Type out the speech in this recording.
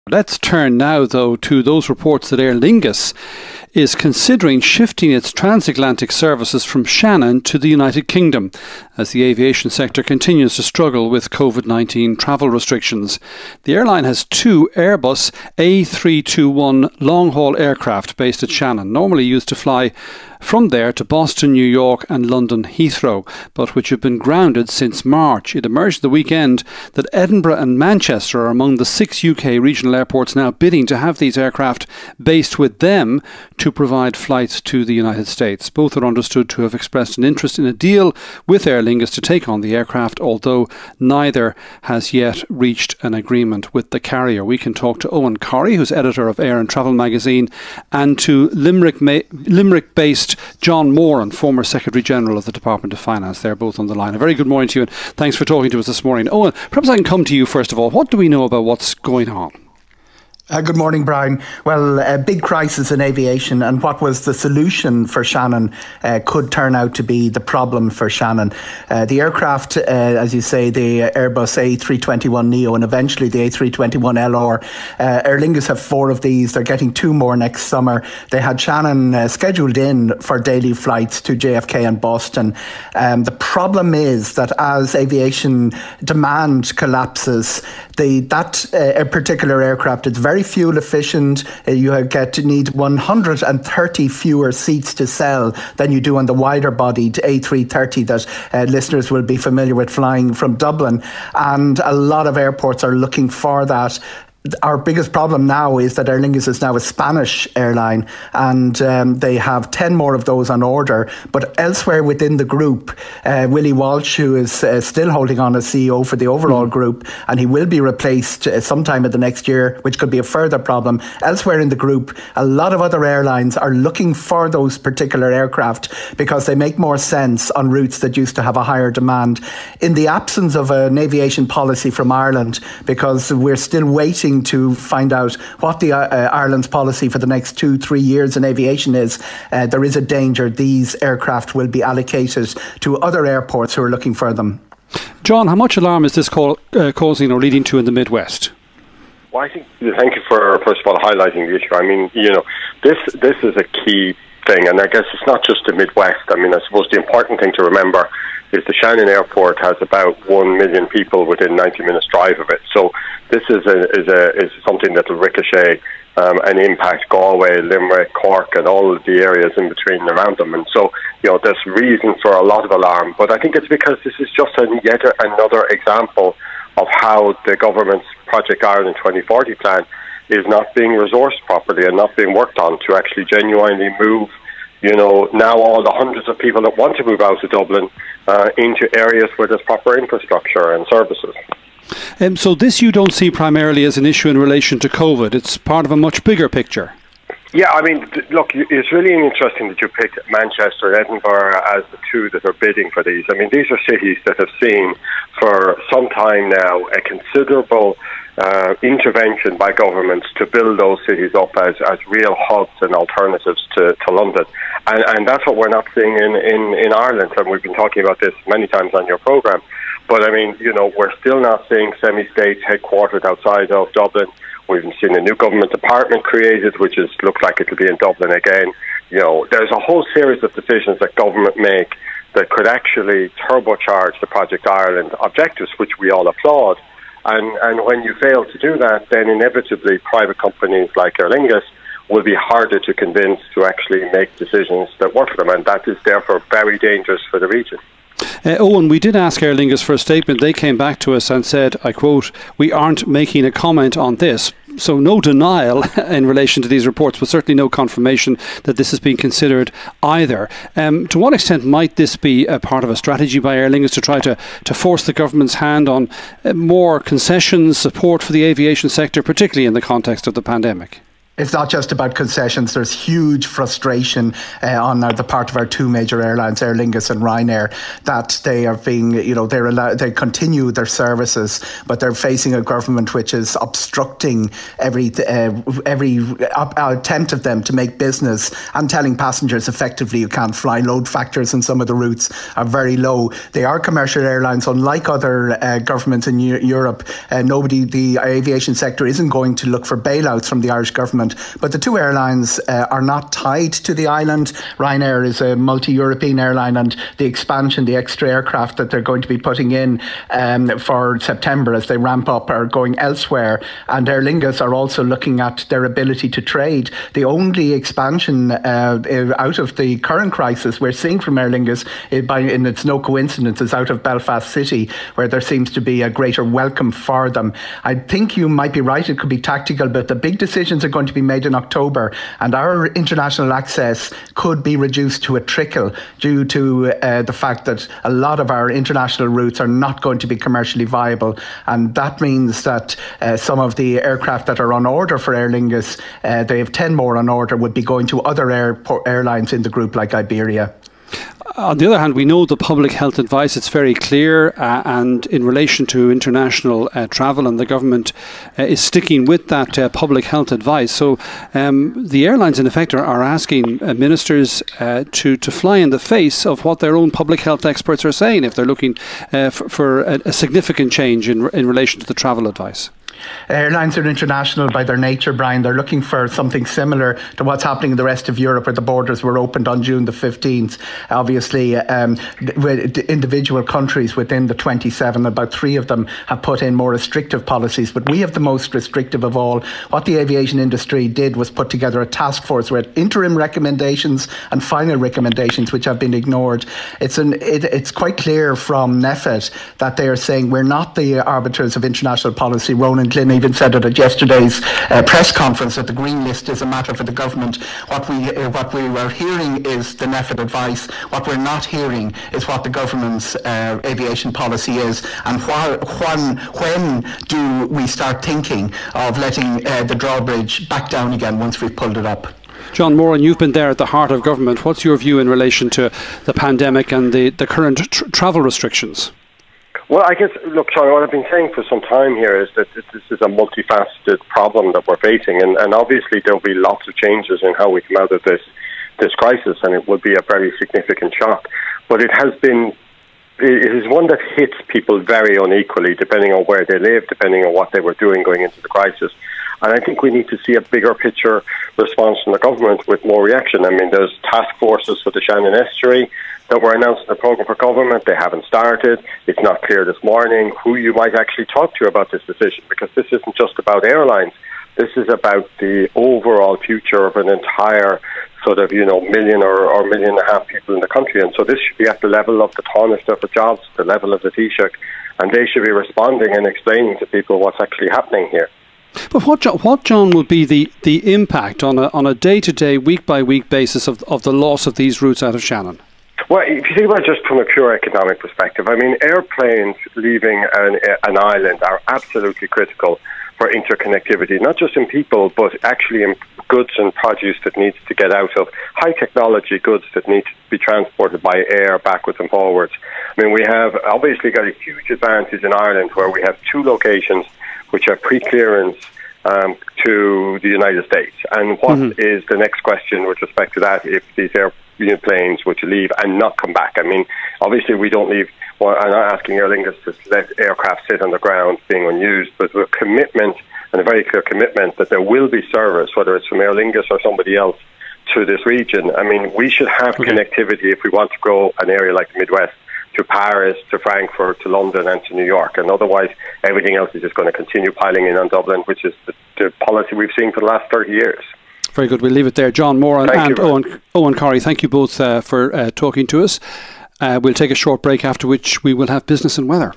Let's turn now, though, to those reports that Aer Lingus is considering shifting its transatlantic services from Shannon to the United Kingdom as the aviation sector continues to struggle with COVID-19 travel restrictions. The airline has two Airbus A321 long-haul aircraft based at Shannon, normally used to fly from there to Boston, New York and London Heathrow, but which have been grounded since March. It emerged the weekend that Edinburgh and Manchester are among the 6 UK regional airports now bidding to have these aircraft based with them to provide flights to the United States. Both are understood to have expressed an interest in a deal with Aer Lingus to take on the aircraft, although neither has yet reached an agreement with the carrier. We can talk to Eoghan Corry, who's editor of Air and Travel magazine, and to Limerick-based John Moran, former Secretary General of the Department of Finance. They're both on the line. A very good morning to you, and thanks for talking to us this morning. Eoghan, perhaps I can come to you first of all. What do we know about what's going on? Good morning, Brian. Well, a big crisis in aviation, and what was the solution for Shannon could turn out to be the problem for Shannon. The aircraft, as you say, the Airbus A321neo and eventually the A321LR. Aer Lingus have 4 of these. They're getting 2 more next summer. They had Shannon scheduled in for daily flights to JFK and Boston. The problem is that as aviation demand collapses, that particular aircraft, it's very fuel efficient. You need 130 fewer seats to sell than you do on the wider bodied A330 that listeners will be familiar with flying from Dublin. And a lot of airports are looking for that. Our biggest problem now is that Aer Lingus is now a Spanish airline, and they have 10 more of those on order. But elsewhere within the group, Willie Walsh, who is still holding on as CEO for the overall group, and he will be replaced sometime in the next year, which could be a further problem. Elsewhere in the group, a lot of other airlines are looking for those particular aircraft because they make more sense on routes that used to have a higher demand. In the absence of an aviation policy from Ireland, because we're still waiting to find out what the Ireland's policy for the next 2-3 years in aviation is, there is a danger these aircraft will be allocated to other airports who are looking for them. John, how much alarm is this causing or leading to in the Midwest? Well, I think, thank you for, first of all, highlighting the issue. I mean, this is a key thing, and I guess it's not just the Midwest. I mean, I suppose the important thing to remember is the Shannon Airport has about 1 million people within 90 minutes drive of it. So this is something that will ricochet and impact Galway, Limerick, Cork, and all of the areas in between and around them. And so, there's reason for a lot of alarm. But I think it's because this is just yet another example of how the government's Project Ireland 2040 plan is not being resourced properly and not being worked on to actually genuinely move now all the hundreds of people that want to move out of Dublin into areas where there's proper infrastructure and services. So this you don't see primarily as an issue in relation to COVID. It's part of a much bigger picture. Yeah, I mean, look, it's really interesting that you picked Manchester and Edinburgh as the 2 that are bidding for these. I mean, these are cities that have seen for some time now a considerable intervention by governments to build those cities up as real hubs and alternatives to London. And that's what we're not seeing in Ireland, and we've been talking about this many times on your programme. But I mean, we're still not seeing semi-states headquartered outside of Dublin. We've seen a new government department created, which looks like it'll be in Dublin again. There's a whole series of decisions that government make that could actually turbocharge the Project Ireland objectives, which we all applaud. And when you fail to do that, then inevitably private companies like Aer Lingus will be harder to convince to actually make decisions that work for them, and that is therefore very dangerous for the region. Eoghan, we did ask Aer Lingus for a statement. They came back to us and said, I quote, "We aren't making a comment on this." So no denial in relation to these reports, but certainly no confirmation that this is being considered either. To what extent might this be a part of a strategy by Aer Lingus to try to force the government's hand on more concessions, support for the aviation sector, particularly in the context of the pandemic? It's not just about concessions. There's huge frustration on the part of our two major airlines, Aer Lingus and Ryanair, that they are being, they continue their services, but they're facing a government which is obstructing every attempt of them to make business and telling passengers effectively you can't fly. Load factors on some of the routes are very low. They are commercial airlines, unlike other governments in Europe. The aviation sector isn't going to look for bailouts from the Irish government. But the two airlines are not tied to the island. Ryanair is a multi-European airline, and the expansion, the extra aircraft that they're going to be putting in for September as they ramp up are going elsewhere. And Aer Lingus are also looking at their ability to trade. The only expansion out of the current crisis we're seeing from Aer Lingus, and it's no coincidence, is out of Belfast City, where there seems to be a greater welcome for them. I think you might be right, it could be tactical, but the big decisions are going to be made in October, and our international access could be reduced to a trickle due to the fact that a lot of our international routes are not going to be commercially viable, and that means that some of the aircraft that are on order for Aer Lingus, they have 10 more on order, would be going to other airlines in the group like Iberia. On the other hand, we know the public health advice, it's very clear, and in relation to international travel, and the government is sticking with that public health advice. So the airlines, in effect, are asking ministers to fly in the face of what their own public health experts are saying if they're looking for a significant change in relation to the travel advice. Airlines are international by their nature, Brian. They're looking for something similar to what's happening in the rest of Europe, where the borders were opened on June the 15th. Obviously, individual countries within the 27, about 3 of them have put in more restrictive policies, but we have the most restrictive of all. What the aviation industry did was put together a task force with interim recommendations and final recommendations, which have been ignored. It's quite clear from NEFIT that they are saying we're not the arbiters of international policy. Ronan Glynn even said it at yesterday's press conference that the green list is a matter for the government. What we are hearing is the NEFIT advice. What we're not hearing is what the government's aviation policy is, and when do we start thinking of letting the drawbridge back down again once we've pulled it up? John Moran, you've been there at the heart of government. What's your view in relation to the pandemic and the current travel restrictions? Well, I guess, look, Sean, what I've been saying for some time here is that this is a multifaceted problem that we're facing, and obviously there will be lots of changes in how we come out of this crisis, and it will be a very significant shock. But it is one that hits people very unequally, depending on where they live, depending on what they were doing going into the crisis. And I think we need to see a bigger picture response from the government with more reaction. I mean, there's task forces for the Shannon Estuary that were announced in the programme for government. They haven't started. It's not clear this morning who you might actually talk to about this decision, because this isn't just about airlines. This is about the overall future of an entire sort of, million or 1.5 million people in the country. And so this should be at the level of the Tánaiste for Jobs, the level of the Taoiseach, and they should be responding and explaining to people what's actually happening here. But what, John, would be the impact on a day-to-day, week-by-week basis of the loss of these routes out of Shannon? Well, if you think about it just from a pure economic perspective, I mean, airplanes leaving an island are absolutely critical for interconnectivity, not just in people, but actually in goods and produce that needs to get out of high technology goods that need to be transported by air backwards and forwards. I mean, we have obviously got a huge advantage in Ireland where we have 2 locations which have pre-clearance to the United States. And what is the next question with respect to that if these airplanes were to leave and not come back? I mean, obviously we don't leave. Well, I'm not asking Aer Lingus to let aircraft sit on the ground being unused, but with a commitment, and a very clear commitment, that there will be service, whether it's from Aer Lingus or somebody else, to this region. I mean, we should have connectivity if we want to grow an area like the Midwest, to Paris, to Frankfurt, to London and to New York. And otherwise, everything else is just going to continue piling in on Dublin, which is the policy we've seen for the last 30 years. Very good. We'll leave it there. John Moran and Eoghan Corry, thank you both for talking to us. We'll take a short break, after which we will have business and weather.